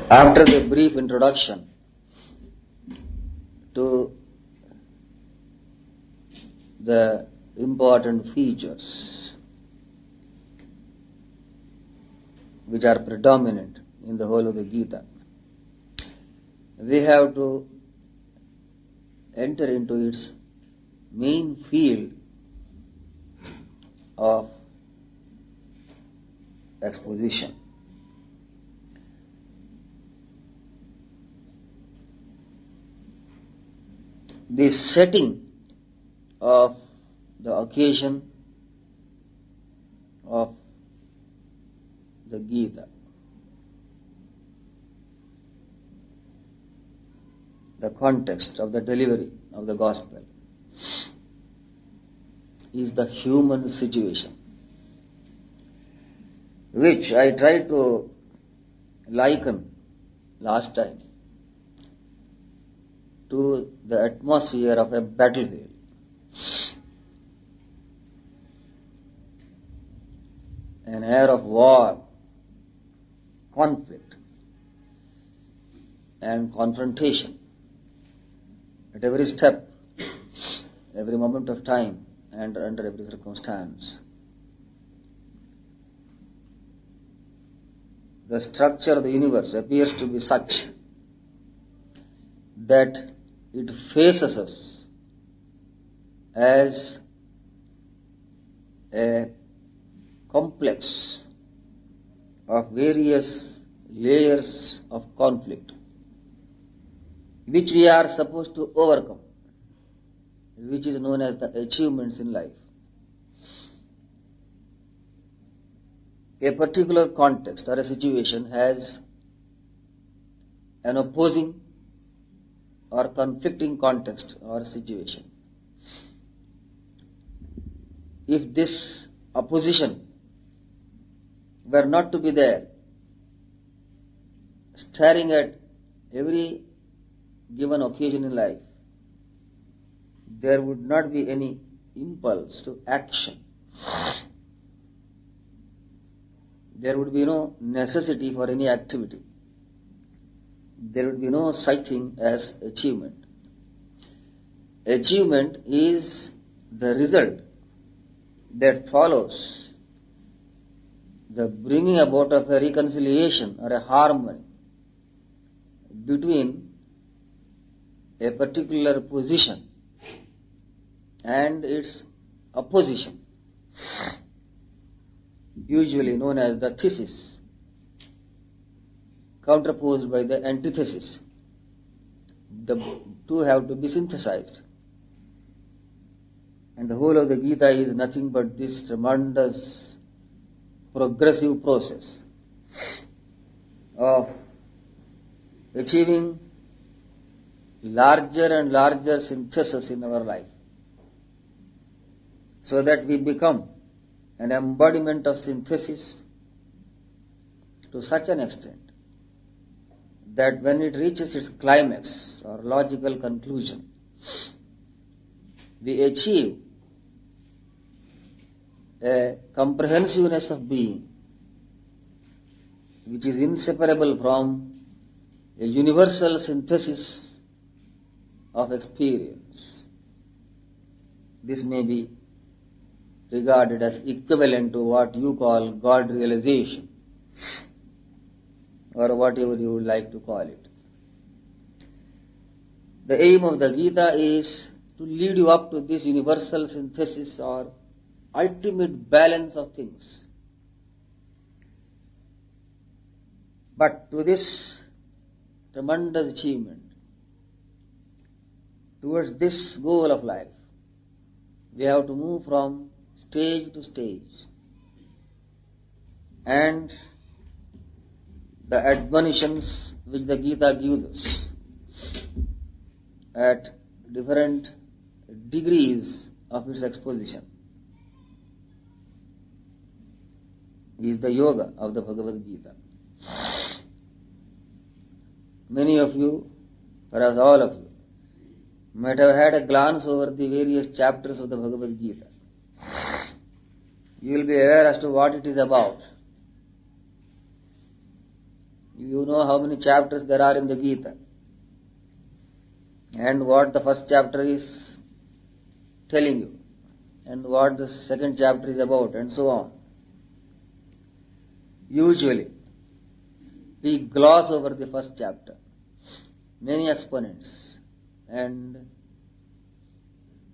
After the brief introduction to the important features which are predominant in the whole of the Gita, we have to enter into its main field of exposition. The setting of the occasion of the Gita, the context of the delivery of the gospel, is the human situation, which I tried to liken last time to the atmosphere of a battlefield. An air of war, conflict, and confrontation at every step, every moment of time, and under every circumstance. The structure of the universe appears to be such that it faces us as a complex of various layers of conflict which we are supposed to overcome, which is known as the achievements in life. A particular context or a situation has an opposing or conflicting context or situation. If this opposition were not to be there, staring at every given occasion in life, there would not be any impulse to action. There would be no necessity for any activity. There would be no such thing as achievement. Achievement is the result that follows the bringing about of a reconciliation or a harmony between a particular position and its opposition, usually known as the thesis, counterposed by the antithesis. The two have to be synthesized. And the whole of the Gita is nothing but this tremendous progressive process of achieving larger and larger synthesis in our life, so that we become an embodiment of synthesis to such an extent that when it reaches its climax or logical conclusion, we achieve a comprehensiveness of being which is inseparable from a universal synthesis of experience. This may be regarded as equivalent to what you call God realization, or whatever you would like to call it. The aim of the Gita is to lead you up to this universal synthesis or ultimate balance of things. But to this tremendous achievement, towards this goal of life, we have to move from stage to stage, and the admonitions which the Gita gives us at different degrees of its exposition is the yoga of the Bhagavad Gita. Many of you, perhaps all of you, might have had a glance over the various chapters of the Bhagavad Gita. You will be aware as to what it is about. You know how many chapters there are in the Gita, and what the first chapter is telling you, and what the second chapter is about, and so on. Usually, we gloss over the first chapter. Many exponents and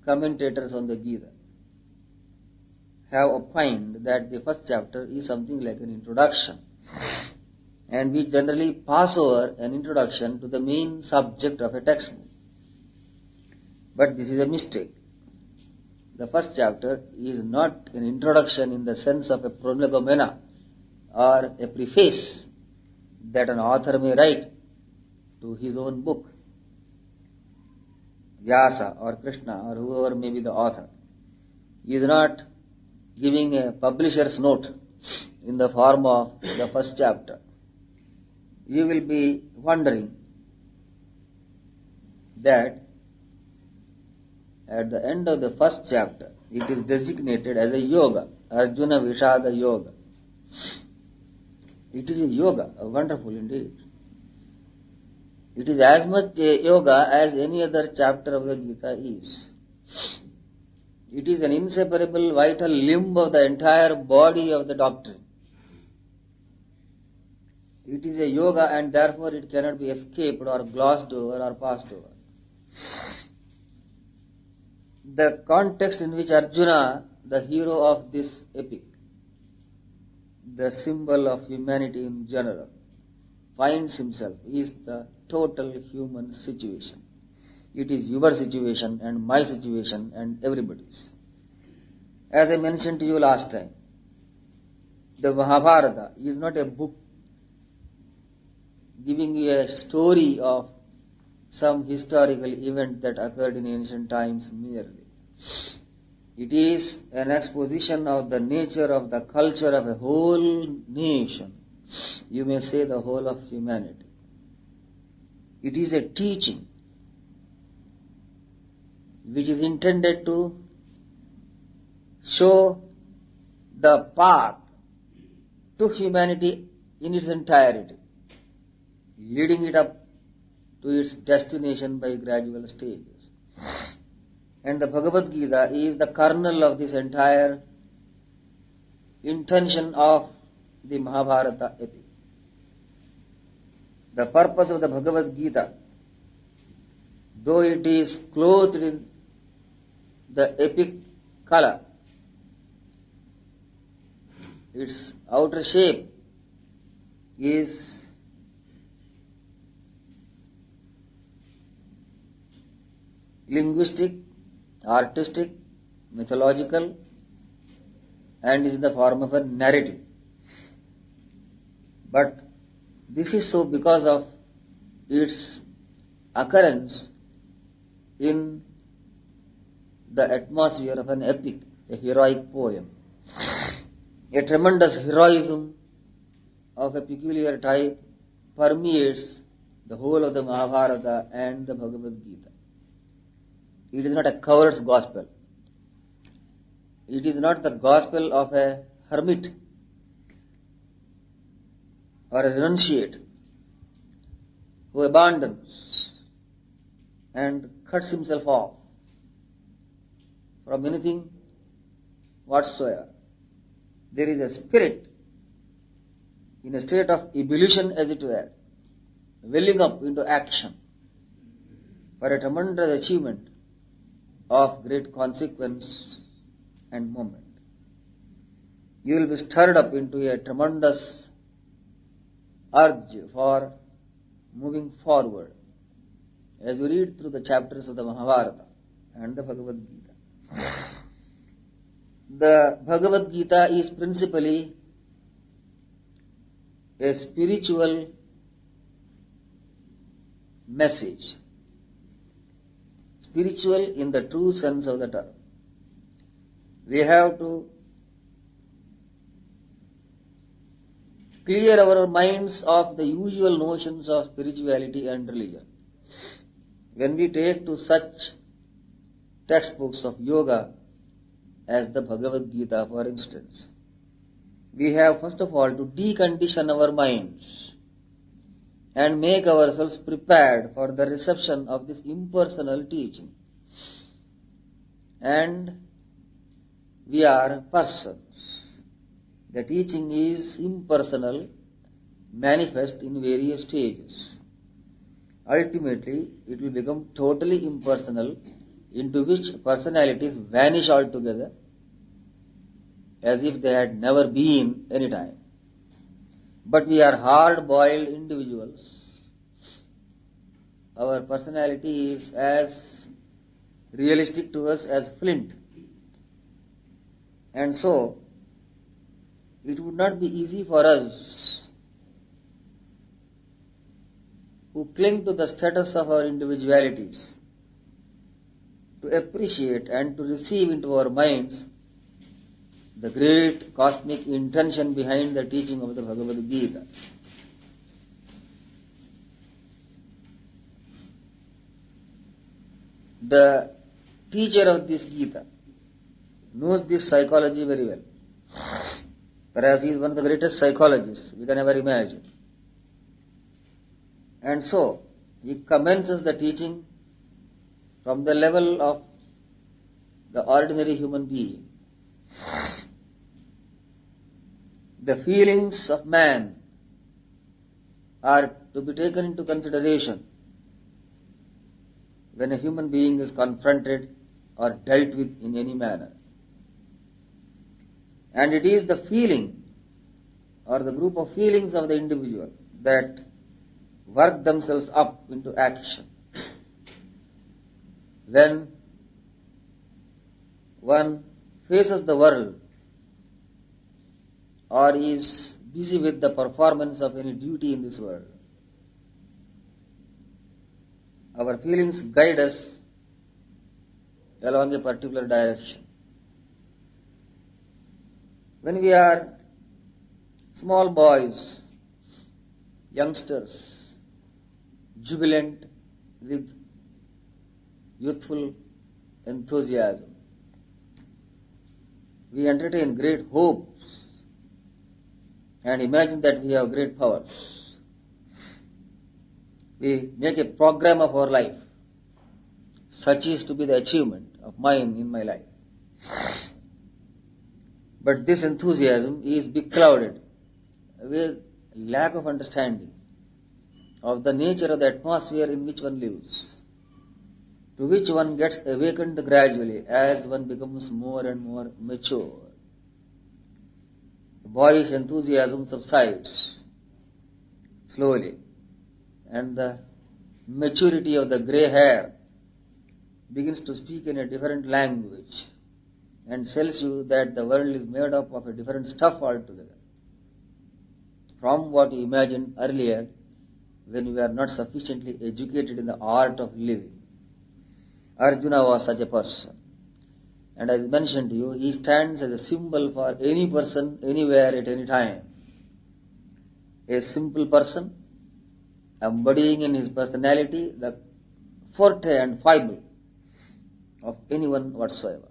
commentators on the Gita have opined that the first chapter is something like an introduction, and we generally pass over an introduction to the main subject of a textbook. But this is a mistake. The first chapter is not an introduction in the sense of a prolegomena or a preface that an author may write to his own book. Vyasa or Krishna or whoever may be the author is not giving a publisher's note in the form of the first chapter. You will be wondering that at the end of the first chapter, it is designated as a yoga, Arjuna Vishada Yoga. It is a yoga, wonderful indeed. It is as much a yoga as any other chapter of the Gita is. It is an inseparable vital limb of the entire body of the doctrine. It is a yoga and therefore it cannot be escaped or glossed over or passed over. The context in which Arjuna, the hero of this epic, the symbol of humanity in general, finds himself is the total human situation. It is your situation and my situation and everybody's. As I mentioned to you last time, the Mahabharata is not a book giving you a story of some historical event that occurred in ancient times merely. It is an exposition of the nature of the culture of a whole nation, you may say the whole of humanity. It is a teaching which is intended to show the path to humanity in its entirety, leading it up to its destination by gradual stages. And the Bhagavad Gita is the kernel of this entire intention of the Mahabharata epic. The purpose of the Bhagavad Gita, though it is clothed in the epic color, its outer shape is linguistic, artistic, mythological, and is in the form of a narrative. But this is so because of its occurrence in the atmosphere of an epic, a heroic poem. A tremendous heroism of a peculiar type permeates the whole of the Mahabharata and the Bhagavad Gita. It is not a coward's gospel. It is not the gospel of a hermit or a renunciate who abandons and cuts himself off from anything whatsoever. There is a spirit in a state of ebullition, as it were, welling up into action for a tremendous achievement of great consequence and moment. You will be stirred up into a tremendous urge for moving forward as you read through the chapters of the Mahabharata and the Bhagavad Gita. The Bhagavad Gita is principally a spiritual message. Spiritual in the true sense of the term. We have to clear our minds of the usual notions of spirituality and religion. When we take to such textbooks of yoga as the Bhagavad Gita, for instance, we have first of all to decondition our minds and make ourselves prepared for the reception of this impersonal teaching. And we are persons. The teaching is impersonal, manifest in various stages. Ultimately, it will become totally impersonal, into which personalities vanish altogether, as if they had never been any time. But we are hard-boiled individuals. Our personality is as realistic to us as flint. And so, it would not be easy for us who cling to the status of our individualities to appreciate and to receive into our minds the great cosmic intention behind the teaching of the Bhagavad Gita. The teacher of this Gita knows this psychology very well. Perhaps he is one of the greatest psychologists we can ever imagine. And so, he commences the teaching from the level of the ordinary human being. The feelings of man are to be taken into consideration when a human being is confronted or dealt with in any manner. And it is the feeling or the group of feelings of the individual that work themselves up into action. When one faces the world or is busy with the performance of any duty in this world, our feelings guide us along a particular direction. When we are small boys, youngsters, jubilant with youthful enthusiasm, we entertain great hopes and imagine that we have great powers. We make a program of our life. Such is to be the achievement of mine in my life. But this enthusiasm is beclouded with lack of understanding of the nature of the atmosphere in which one lives, to which one gets awakened gradually as one becomes more and more mature. The boyish enthusiasm subsides slowly, and the maturity of the grey hair begins to speak in a different language and tells you that the world is made up of a different stuff altogether from what you imagined earlier when you were not sufficiently educated in the art of living. Arjuna was such a person. And as mentioned to you, he stands as a symbol for any person, anywhere, at any time. A simple person, embodying in his personality the forte and fibre of anyone whatsoever.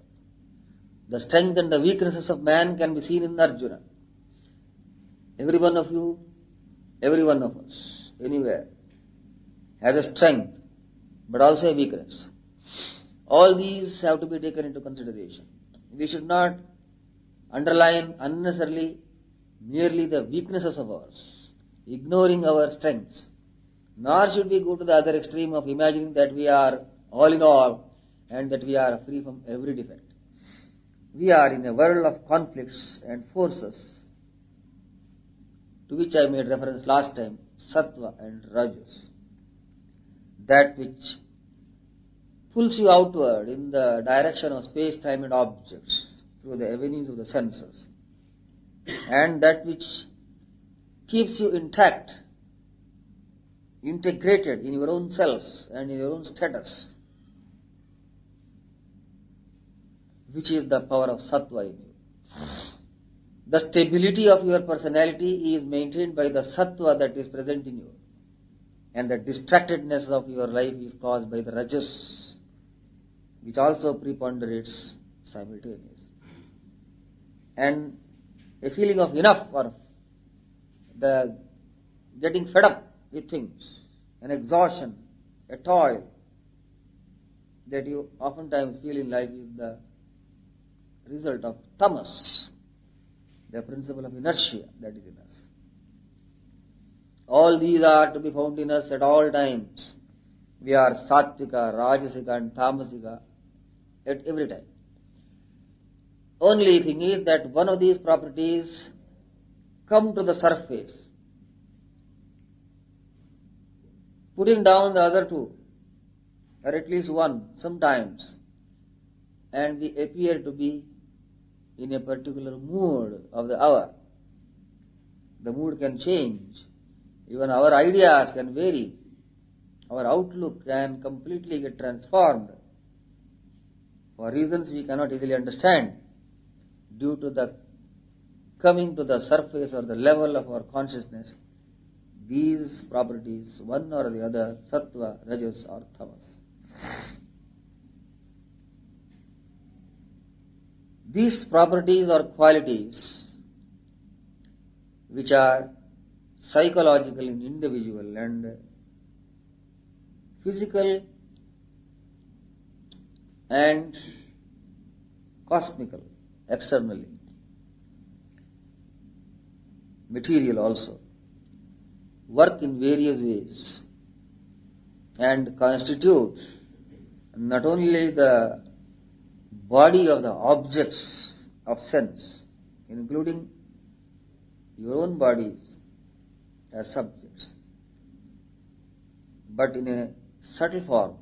The strength and the weaknesses of man can be seen in Arjuna. Every one of you, every one of us, anywhere, has a strength, but also a weakness. All these have to be taken into consideration. We should not underline unnecessarily merely the weaknesses of ours, ignoring our strengths. Nor should we go to the other extreme of imagining that we are all in all and that we are free from every defect. We are in a world of conflicts and forces, to which I made reference last time, sattva and rajas. That which pulls you outward in the direction of space, time and objects through the avenues of the senses, and that which keeps you intact, integrated in your own selves and in your own status, which is the power of sattva in you. The stability of your personality is maintained by the sattva that is present in you, and the distractedness of your life is caused by the rajas, which also preponderates simultaneously. And a feeling of enough or the getting fed up with things, an exhaustion, a toil that you oftentimes feel in life is the result of tamas, the principle of inertia that is in us. All these are to be found in us at all times. We are sattvika, rajasika and tamasika at every time. Only thing is that one of these properties come to the surface, putting down the other two, or at least one sometimes, and we appear to be in a particular mood of the hour. The mood can change. Even our ideas can vary. Our outlook can completely get transformed for reasons we cannot easily understand due to the coming to the surface or the level of our consciousness. These properties, one or the other, sattva, rajas or tamas. These properties or qualities which are psychological in individual and physical and cosmical, externally, material also, work in various ways and constitute not only the body of the objects of sense, including your own bodies as subjects, but in a subtle form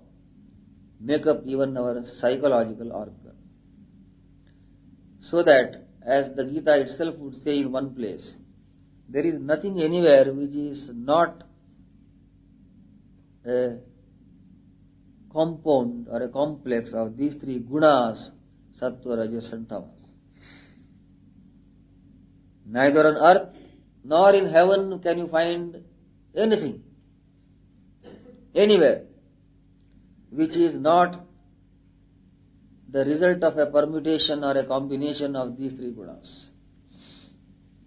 make up even our psychological organ. So that, as the Gita itself would say in one place, there is nothing anywhere which is not a compound or a complex of these three gunas, sattva, rajas and tamas. Neither on earth nor in heaven can you find anything, anywhere, which is not the result of a permutation or a combination of these three gunas.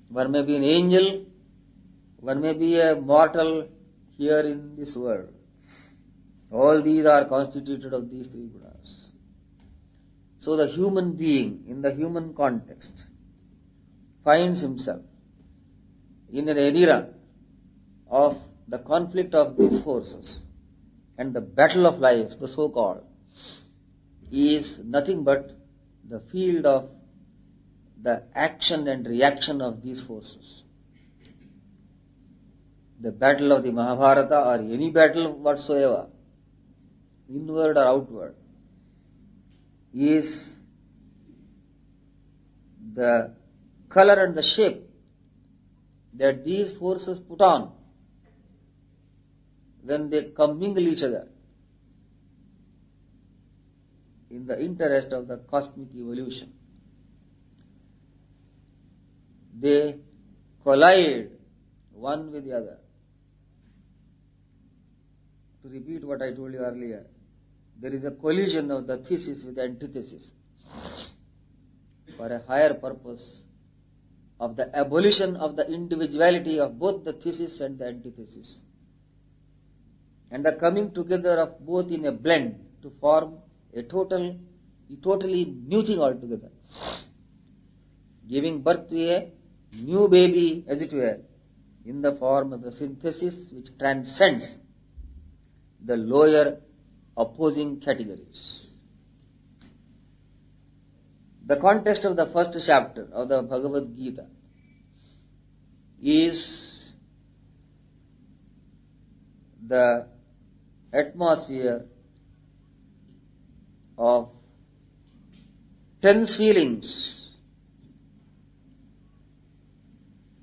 One may be an angel, one may be a mortal here in this world. All these are constituted of these three gunas. So the human being, in the human context, finds himself in an era of the conflict of these forces, and the battle of life, the so-called, is nothing but the field of the action and reaction of these forces. The battle of the Mahabharata or any battle whatsoever, inward or outward, is the color and the shape that these forces put on when they commingle each other in the interest of the cosmic evolution. They collide one with the other. To repeat what I told you earlier, there is a collision of the thesis with the antithesis for a higher purpose of the abolition of the individuality of both the thesis and the antithesis, and the coming together of both in a blend to form a totally new thing altogether, giving birth to a new baby, as it were, in the form of a synthesis which transcends the lower opposing categories. The context of the first chapter of the Bhagavad Gita is the atmosphere of tense feelings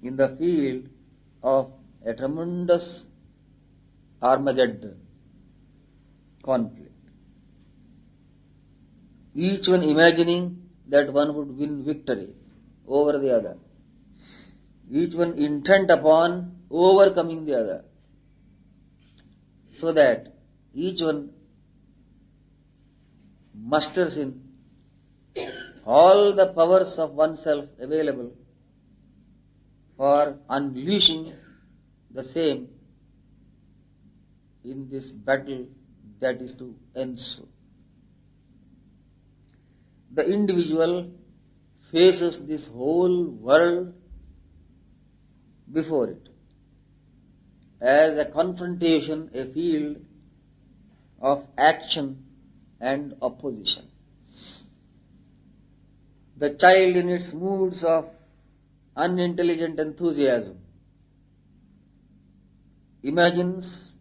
in the field of a tremendous Armageddon conflict. Each one imagining that one would win victory over the other. Each one intent upon overcoming the other, so that each one musters in all the powers of oneself available for unleashing the same in this battle that is to ensue. The individual faces this whole world before it as a confrontation, a field of action and opposition. The child in its moods of unintelligent enthusiasm imagines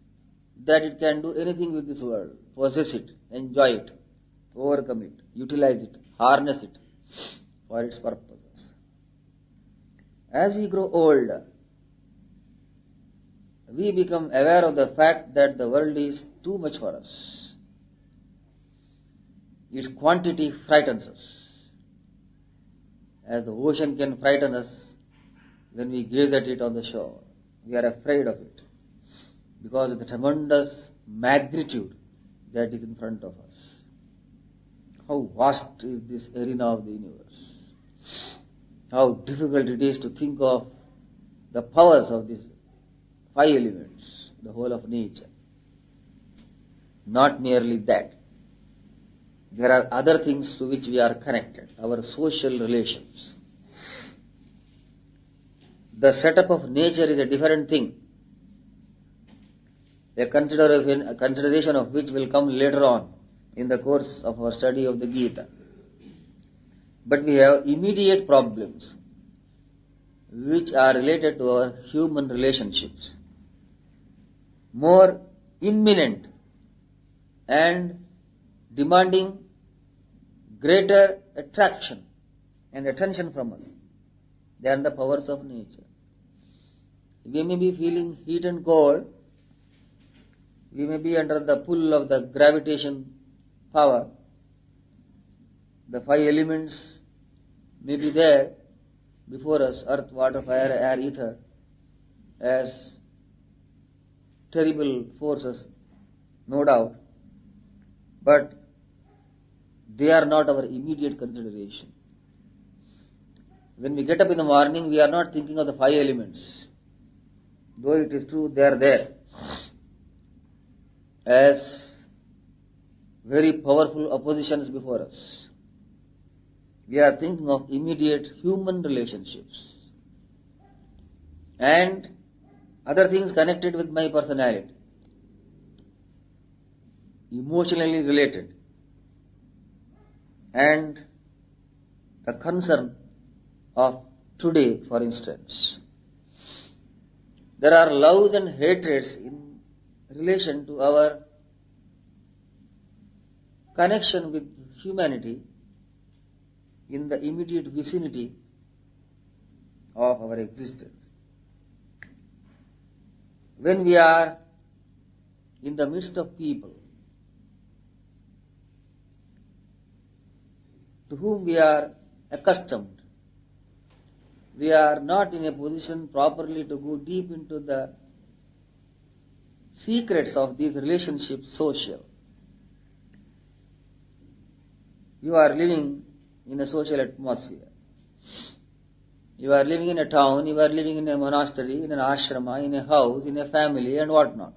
that it can do anything with this world, possess it, enjoy it, overcome it, utilize it, harness it for its purposes. As we grow older, we become aware of the fact that the world is too much for us. Its quantity frightens us. As the ocean can frighten us when we gaze at it on the shore. We are afraid of it because of the tremendous magnitude that is in front of us. How vast is this arena of the universe? How difficult it is to think of the powers of these five elements, the whole of nature. Not merely that. There are other things to which we are connected, our social relations. The setup of nature is a different thing, a consideration of which will come later on in the course of our study of the Gita. But we have immediate problems which are related to our human relationships, more imminent and demanding greater attraction and attention from us than the powers of nature. We may be feeling heat and cold, we may be under the pull of the gravitation power, the five elements may be there before us, earth, water, fire, air, ether, as terrible forces, no doubt, but they are not our immediate consideration. When we get up in the morning, we are not thinking of the five elements, though it is true they are there as very powerful oppositions before us. We are thinking of immediate human relationships and other things connected with my personality, emotionally related, and the concern of today, for instance. There are loves and hatreds in relation to our connection with humanity in the immediate vicinity of our existence. When we are in the midst of people to whom we are accustomed, we are not in a position properly to go deep into the secrets of these relationships social. You are living in a social atmosphere. You are living in a town, you are living in a monastery, in an ashrama, in a house, in a family and whatnot.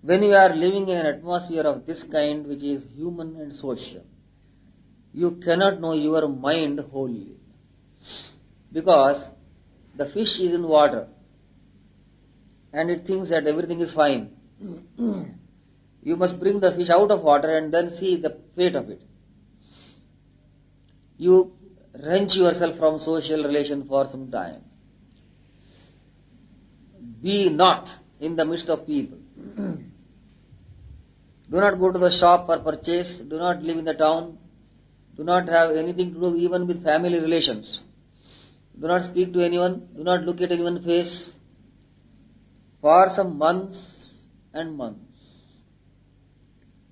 When you are living in an atmosphere of this kind which is human and social, you cannot know your mind wholly. Because the fish is in water and it thinks that everything is fine. You must bring the fish out of water and then see the fate of it. You wrench yourself from social relation for some time. Be not in the midst of people. Do not go to the shop for purchase. Do not live in the town. Do not have anything to do even with family relations. Do not speak to anyone. Do not look at anyone's face for some months and months.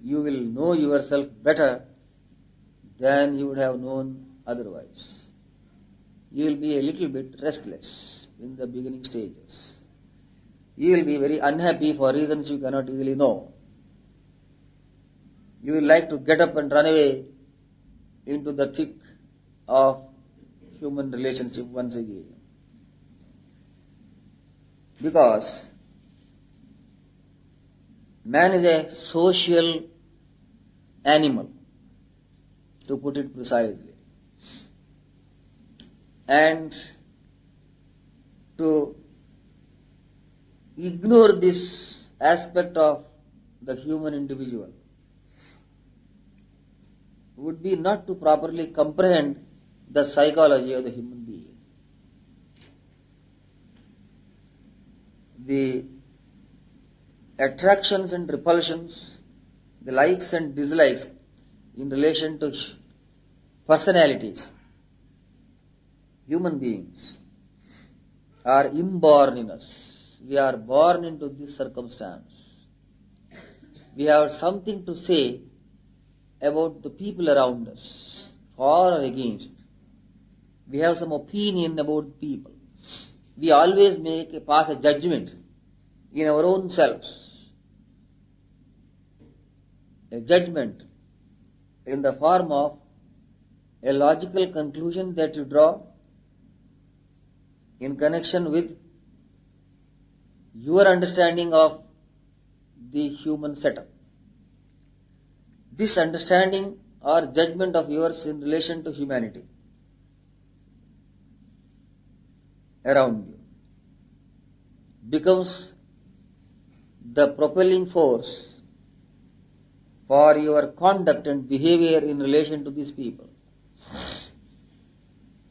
You will know yourself better than you would have known otherwise. You will be a little bit restless in the beginning stages. You will be very unhappy for reasons you cannot easily know. You will like to get up and run away into the thick of human relationship once again. Because Man is a social animal, to put it precisely. And to ignore this aspect of the human individual would be not to properly comprehend the psychology of the human being. The attractions and repulsions, the likes and dislikes in relation to personalities, human beings, are inborn in us. We are born into this circumstance. We have something to say about the people around us, for or against. We have some opinion about people. We always pass a judgment in our own selves. A judgment in the form of a logical conclusion that you draw in connection with your understanding of the human setup. This understanding or judgment of yours in relation to humanity around you becomes the propelling force for your conduct and behavior in relation to these people.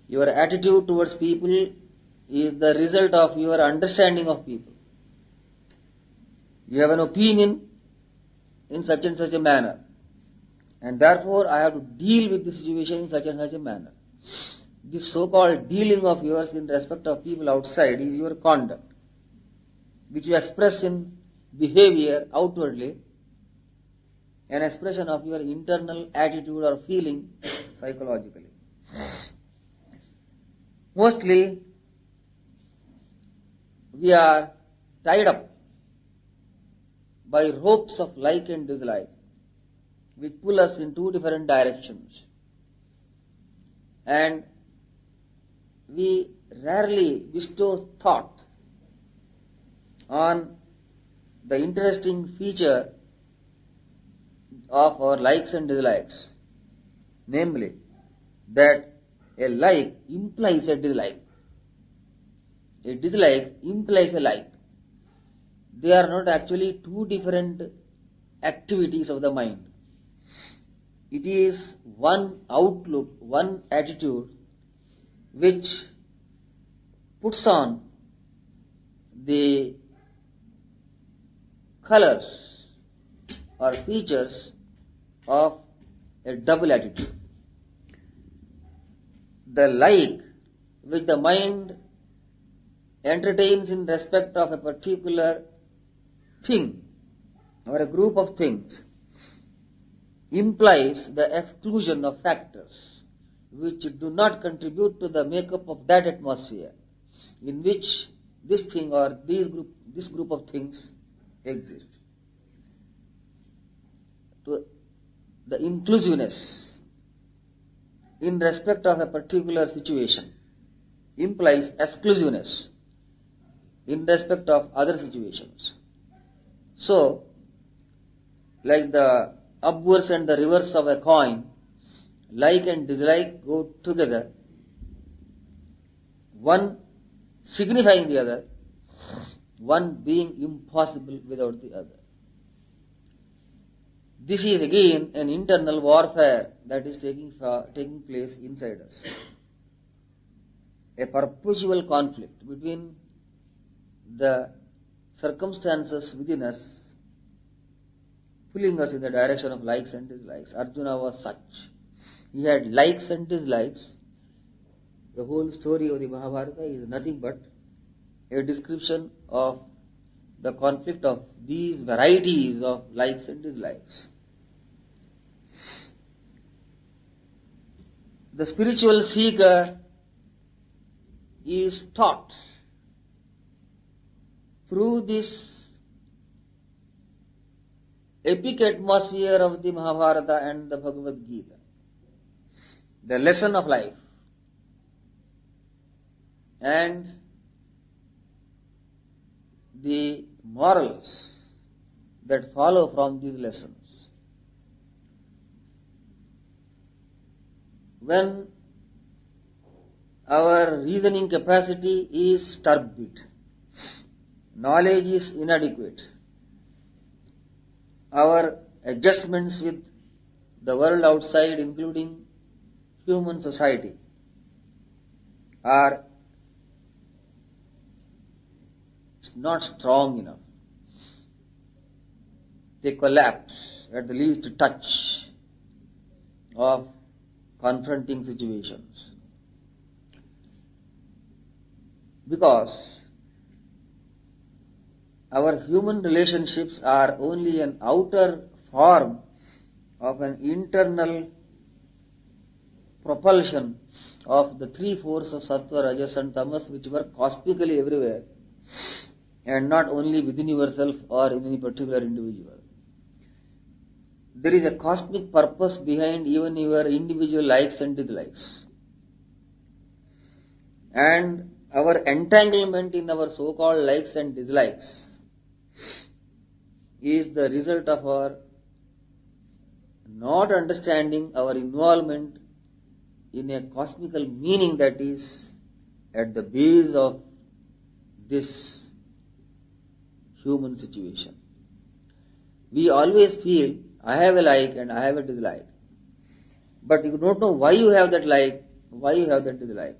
Your attitude towards people is the result of your understanding of people. You have an opinion in such and such a manner, and therefore I have to deal with the situation in such and such a manner. This so-called dealing of yours in respect of people outside is your conduct, which you express in behavior outwardly, an expression of your internal attitude or feeling psychologically. Mostly, we are tied up by ropes of like and dislike, which pull us in two different directions. And we rarely bestow thought on the interesting feature of our likes and dislikes, namely that a like implies a dislike. A dislike implies a like. They are not actually two different activities of the mind. It is one outlook, one attitude which puts on the colors or features of a double attitude. The like which the mind entertains in respect of a particular thing or a group of things implies the exclusion of factors which do not contribute to the makeup of that atmosphere in which this thing or this group of things exist. To the inclusiveness in respect of a particular situation implies exclusiveness in respect of other situations. So, like the obverse and the reverse of a coin, like and dislike go together, one signifying the other, one being impossible without the other. This is again an internal warfare that is taking place inside us. A perpetual conflict between the circumstances within us pulling us in the direction of likes and dislikes. Arjuna was such. He had likes and dislikes. The whole story of the Mahabharata is nothing but a description of the conflict of these varieties of likes and dislikes. The spiritual seeker is taught through this epic atmosphere of the Mahabharata and the Bhagavad Gita, the lesson of life, and the morals that follow from these lessons. When our reasoning capacity is turbid, knowledge is inadequate, our adjustments with the world outside, including human society, are not strong enough. They collapse at the least touch of confronting situations. Because our human relationships are only an outer form of an internal propulsion of the three forces of Sattva, Rajas and Tamas, which were cosmically everywhere and not only within yourself or in any particular individual. There is a cosmic purpose behind even your individual likes and dislikes. And our entanglement in our so-called likes and dislikes is the result of our not understanding our involvement in a cosmical meaning that is at the base of this human situation. We always feel, I have a like and I have a dislike. But you don't know why you have that like, why you have that dislike.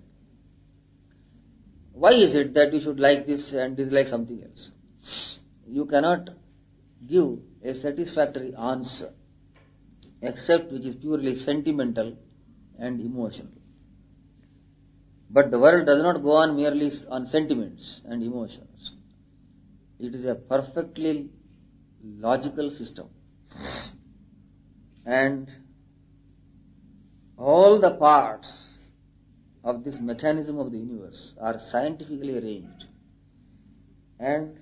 Why is it that you should like this and dislike something else? You cannot give a satisfactory answer except which is purely sentimental and emotional. But the world does not go on merely on sentiments and emotions. It is a perfectly logical system. And all the parts of this mechanism of the universe are scientifically arranged. And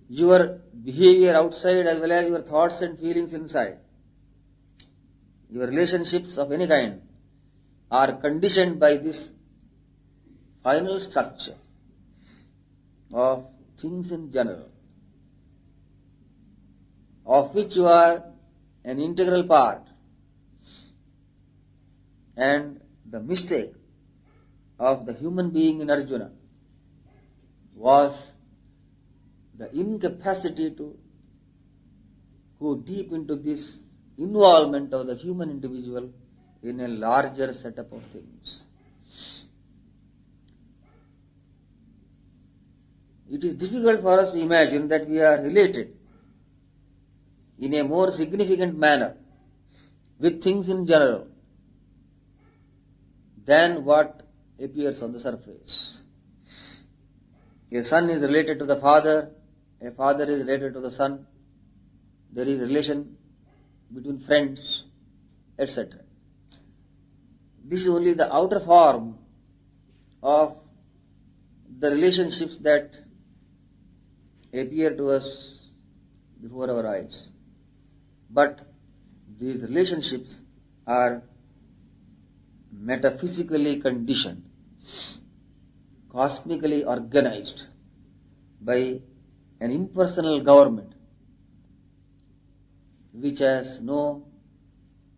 your behavior outside as well as your thoughts and feelings inside, your relationships of any kind, are conditioned by this final structure of things in general, of which you are an integral part. And the mistake of the human being in Arjuna was the incapacity to go deep into this involvement of the human individual in a larger setup of things. It is difficult for us to imagine that we are related in a more significant manner with things in general than what appears on the surface. A son is related to the father, a father is related to the son, there is a relation between friends, etc. This is only the outer form of the relationships that appear to us before our eyes. But these relationships are metaphysically conditioned, cosmically organized by an impersonal government which has no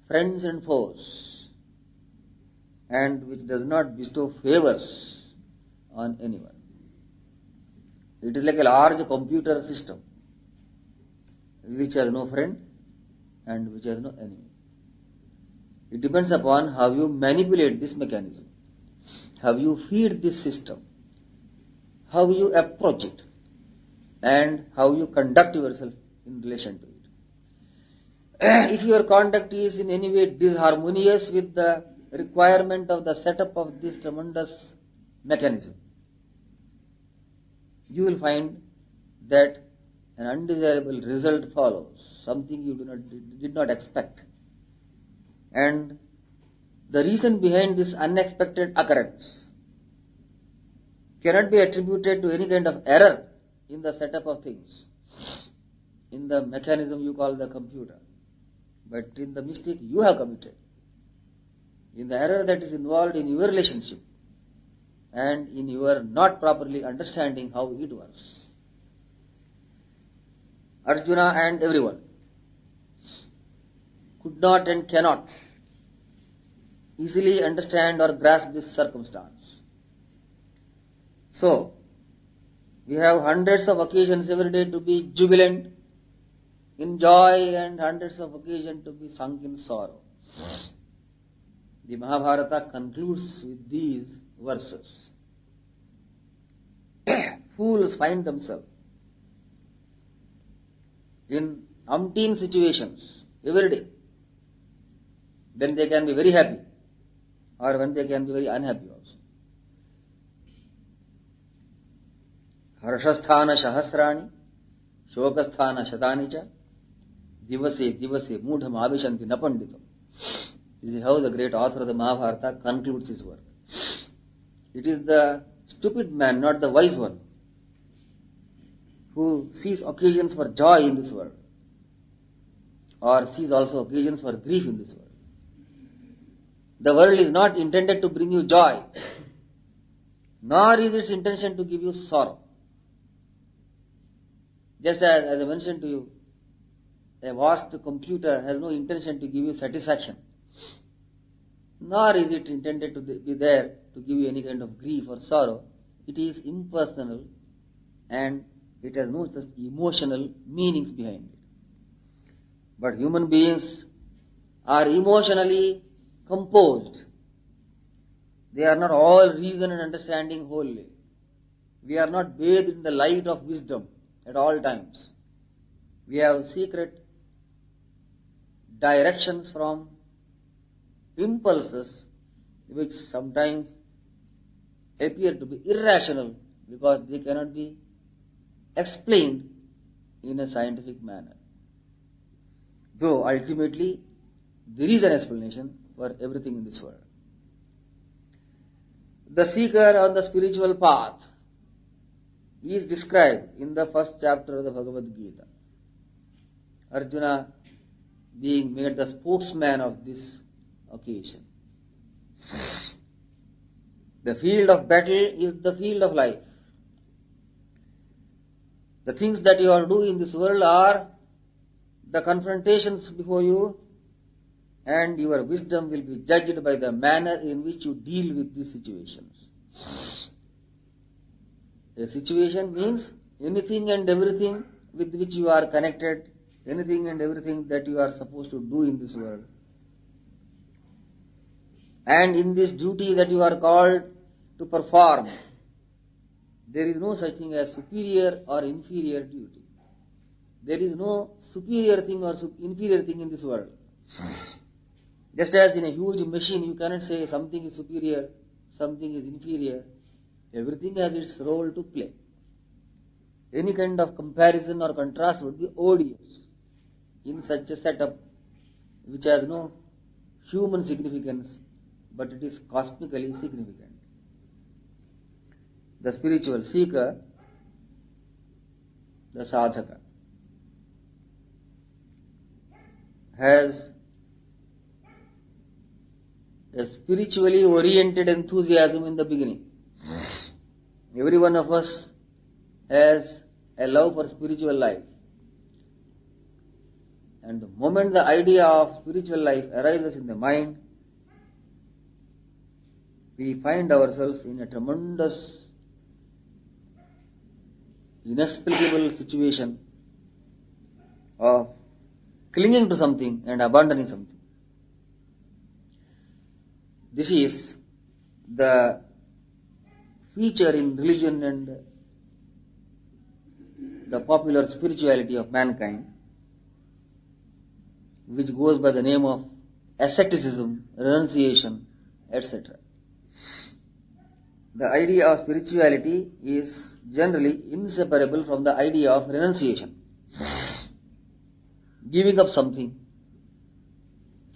friends and foes and which does not bestow favors on anyone. It is like a large computer system which has no friend and which has no enemy. It depends upon how you manipulate this mechanism, how you feed this system, how you approach it, and how you conduct yourself in relation to it. If your conduct is in any way disharmonious with the requirement of the setup of this tremendous mechanism, you will find that an undesirable result follows, something you did not expect. And the reason behind this unexpected occurrence cannot be attributed to any kind of error in the setup of things, in the mechanism you call the computer, but in the mistake you have committed, in the error that is involved in your relationship and in your not properly understanding how it works. Arjuna and everyone could not and cannot easily understand or grasp this circumstance. So, we have hundreds of occasions every day to be jubilant in joy and hundreds of occasions to be sunk in sorrow. The Mahabharata concludes with these verses. Fools find themselves in umpteen situations every day. Then they can be very happy, or when they can be very unhappy also. Harshasthana sahasrani, shokasthana shatani cha, divase divase mudham avishanti napanditam. This is how the great author of the Mahabharata concludes his work. It is the stupid man, not the wise one, who sees occasions for joy in this world, or sees also occasions for grief in this world. The world is not intended to bring you joy, nor is its intention to give you sorrow. Just as I mentioned to you, a vast computer has no intention to give you satisfaction, nor is it intended to be there to give you any kind of grief or sorrow. It is impersonal and it has no just emotional meanings behind it. But human beings are emotionally composed. They are not all reason and understanding wholly. We are not bathed in the light of wisdom at all times. We have secret directions from impulses which sometimes appear to be irrational because they cannot be explained in a scientific manner. Though ultimately there is an explanation for everything in this world. The seeker on the spiritual path is described in the first chapter of the Bhagavad Gita. Arjuna being made the spokesman of this occasion. The field of battle is the field of life. The things that you are doing in this world are the confrontations before you, and your wisdom will be judged by the manner in which you deal with these situations. A situation means anything and everything with which you are connected, anything and everything that you are supposed to do in this world. And in this duty that you are called to perform, there is no such thing as superior or inferior duty. There is no superior thing or inferior thing in this world. Just as in a huge machine, you cannot say something is superior, something is inferior. Everything has its role to play. Any kind of comparison or contrast would be odious in such a setup which has no human significance, but it is cosmically significant. The spiritual seeker, the sadhaka, has a spiritually oriented enthusiasm in the beginning. Every one of us has a love for spiritual life. And the moment the idea of spiritual life arises in the mind, we find ourselves in a tremendous, inexplicable situation of clinging to something and abandoning something. This is the feature in religion and the popular spirituality of mankind, which goes by the name of asceticism, renunciation, etc. The idea of spirituality is generally inseparable from the idea of renunciation, giving up something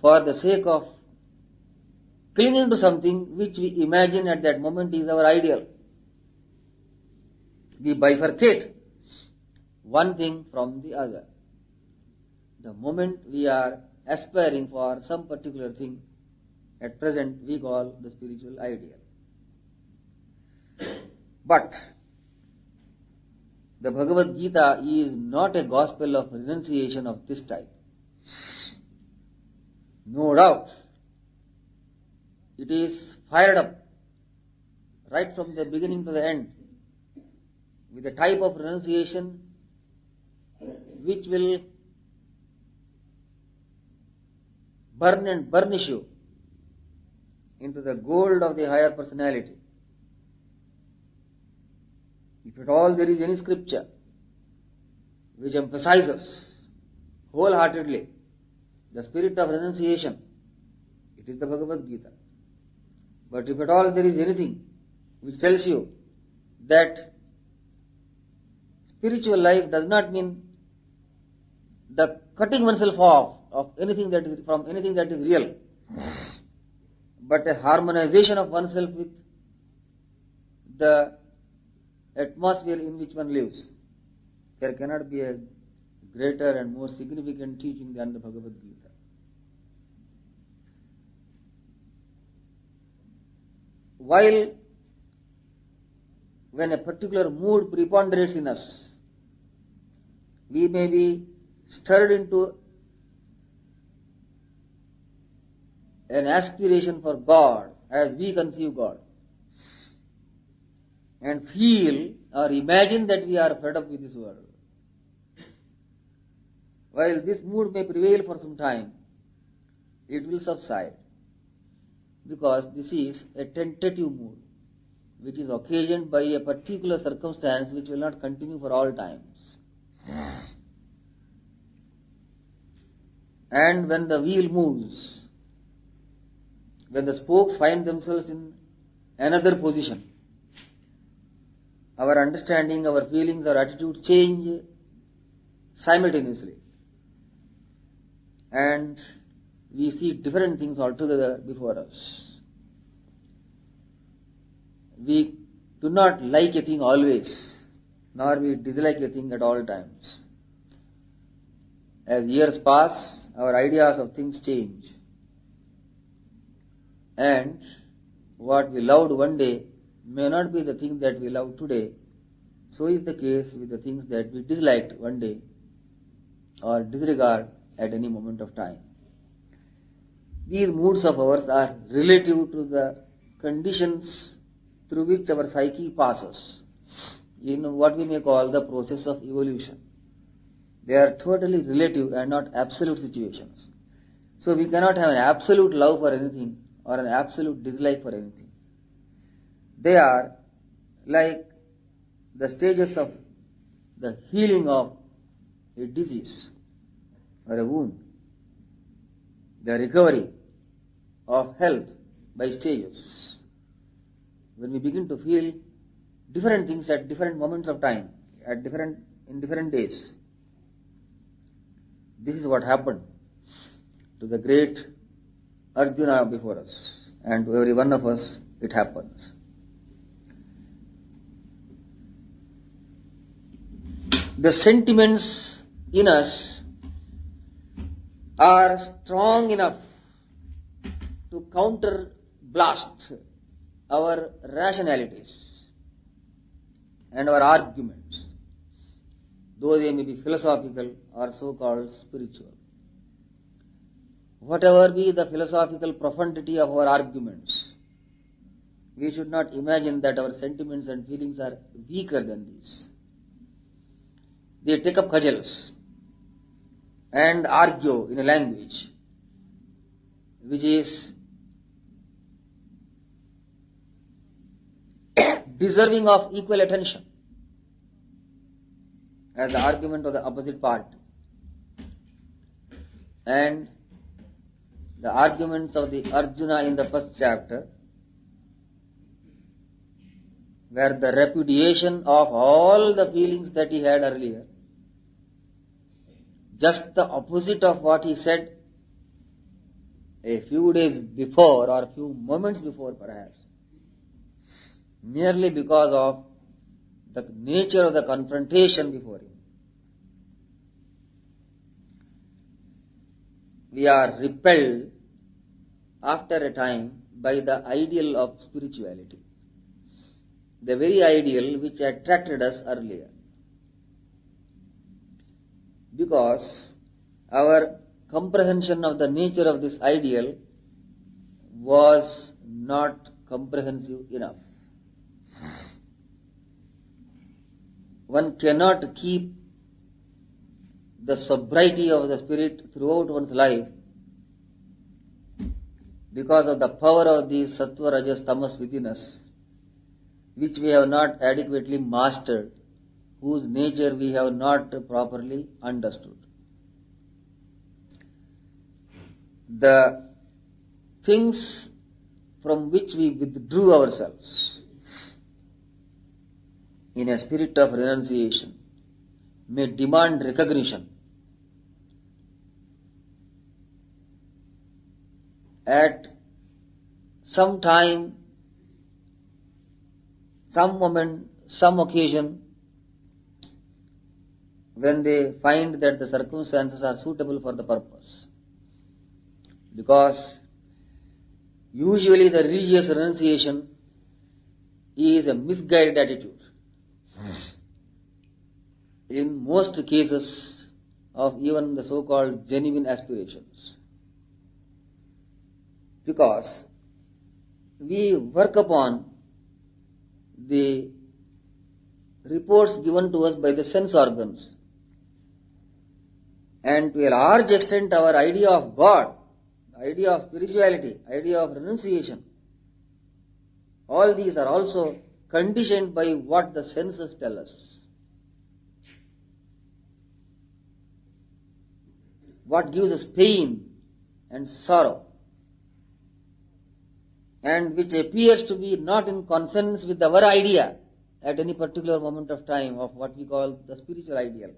for the sake of clinging to something which we imagine at that moment is our ideal. We bifurcate one thing from the other. The moment we are aspiring for some particular thing, at present we call the spiritual ideal. But The Bhagavad Gita is not a gospel of renunciation of this type. No doubt, it is fired up right from the beginning to the end with a type of renunciation which will burn and burnish you into the gold of the higher personality. If at all there is any scripture which emphasizes wholeheartedly the spirit of renunciation, it is the Bhagavad Gita. But if at all there is anything which tells you that spiritual life does not mean the cutting oneself off of anything that is from anything that is real, but a harmonization of oneself with the atmosphere in which one lives, there cannot be a greater and more significant teaching than the Bhagavad Gita. While when a particular mood preponderates in us, we may be stirred into an aspiration for God as we conceive God, and feel or imagine that we are fed up with this world. While this mood may prevail for some time, it will subside, because this is a tentative mood which is occasioned by a particular circumstance which will not continue for all times. And when the wheel moves, when the spokes find themselves in another position, our understanding, our feelings, our attitude change simultaneously, and we see different things altogether before us. We do not like a thing always, nor we dislike a thing at all times. As years pass, our ideas of things change, and what we loved one day may not be the thing that we love today. So is the case with the things that we disliked one day or disregard at any moment of time. These moods of ours are relative to the conditions through which our psyche passes in what we may call the process of evolution. They are totally relative and not absolute situations. So we cannot have an absolute love for anything or an absolute dislike for anything. They are like the stages of the healing of a disease or a wound, the recovery of health by stages. When we begin to feel different things at different moments of time, in different days, this is what happened to the great Arjuna before us, and to every one of us it happens. The sentiments in us are strong enough to counter blast our rationalities and our arguments, though they may be philosophical or so-called spiritual. Whatever be the philosophical profundity of our arguments, we should not imagine that our sentiments and feelings are weaker than these. They take up cudgels and argue in a language which is deserving of equal attention as the argument of the opposite party. And the arguments of the Arjuna in the first chapter were the repudiation of all the feelings that he had earlier, just the opposite of what he said a few days before or a few moments before perhaps, merely because of the nature of the confrontation before him. We are repelled after a time by the ideal of spirituality, the very ideal which attracted us earlier. because our comprehension of the nature of this ideal was not comprehensive enough. One cannot keep the sobriety of the spirit throughout one's life because of the power of the sattva, rajas, tamas within us, which we have not adequately mastered, whose nature we have not properly understood. The things from which we withdrew ourselves in a spirit of renunciation may demand recognition. At some time, some moment, some occasion, when they find that the circumstances are suitable for the purpose. Because usually the religious renunciation is a misguided attitude. In most cases of even the so-called genuine aspirations. Because we work upon the reports given to us by the sense organs, and to a large extent our idea of God, idea of spirituality, idea of renunciation, all these are also conditioned by what the senses tell us. What gives us pain and sorrow, and which appears to be not in consonance with our idea at any particular moment of time of what we call the spiritual ideal,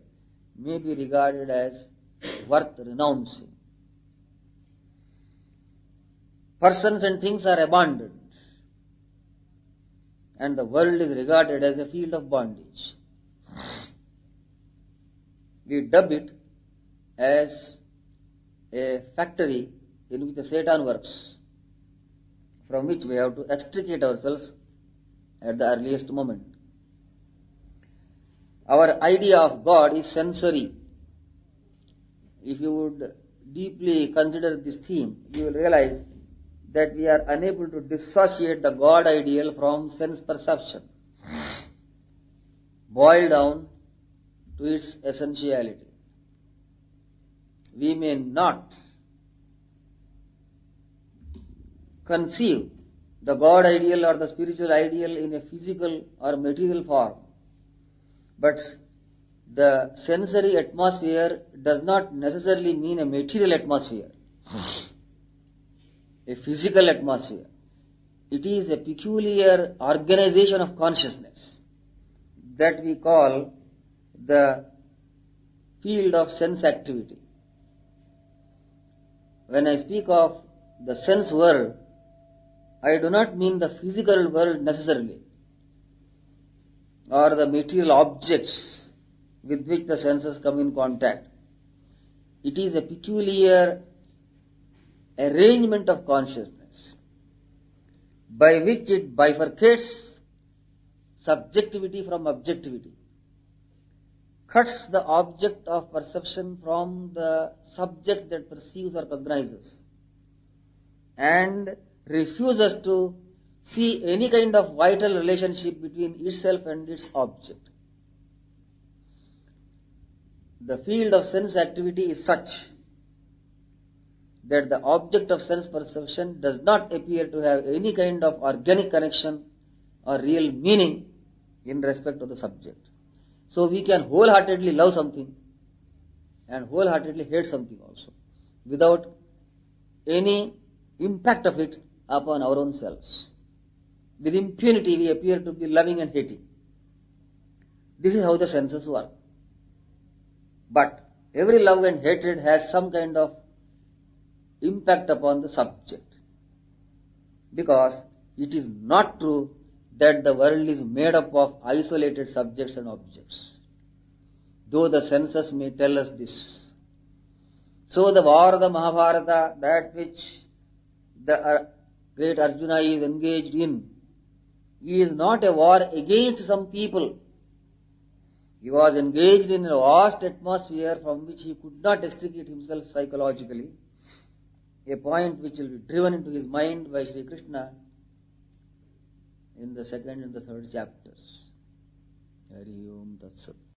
may be regarded as worth renouncing. Persons and things are abandoned, and the world is regarded as a field of bondage. We dub it as a factory in which the Satan works, from which we have to extricate ourselves at the earliest moment. Our idea of God is sensory. If you would deeply consider this theme, you will realize that we are unable to dissociate the God ideal from sense perception, boiled down to its essentiality. We may not conceive the God ideal or the spiritual ideal in a physical or material form, but the sensory atmosphere does not necessarily mean a material atmosphere, a physical atmosphere. It is a peculiar organization of consciousness that we call the field of sense activity. When I speak of the sense world, I do not mean the physical world necessarily, or the material objects with which the senses come in contact. It is a peculiar arrangement of consciousness by which it bifurcates subjectivity from objectivity, cuts the object of perception from the subject that perceives or cognizes, and refuses to see any kind of vital relationship between itself and its object. The field of sense activity is such that the object of sense perception does not appear to have any kind of organic connection or real meaning in respect of the subject. So we can wholeheartedly love something and wholeheartedly hate something also, without any impact of it upon our own selves. With impunity we appear to be loving and hating. This is how the senses work. But every love and hatred has some kind of impact upon the subject, because it is not true that the world is made up of isolated subjects and objects, though the senses may tell us this. So the war of the Mahabharata, that which the great Arjuna is engaged in, is not a war against some people. He was engaged in a vast atmosphere from which he could not extricate himself psychologically, a point which will be driven into his mind by Sri Krishna in the second and the third chapters. Hari Om Tat Sat.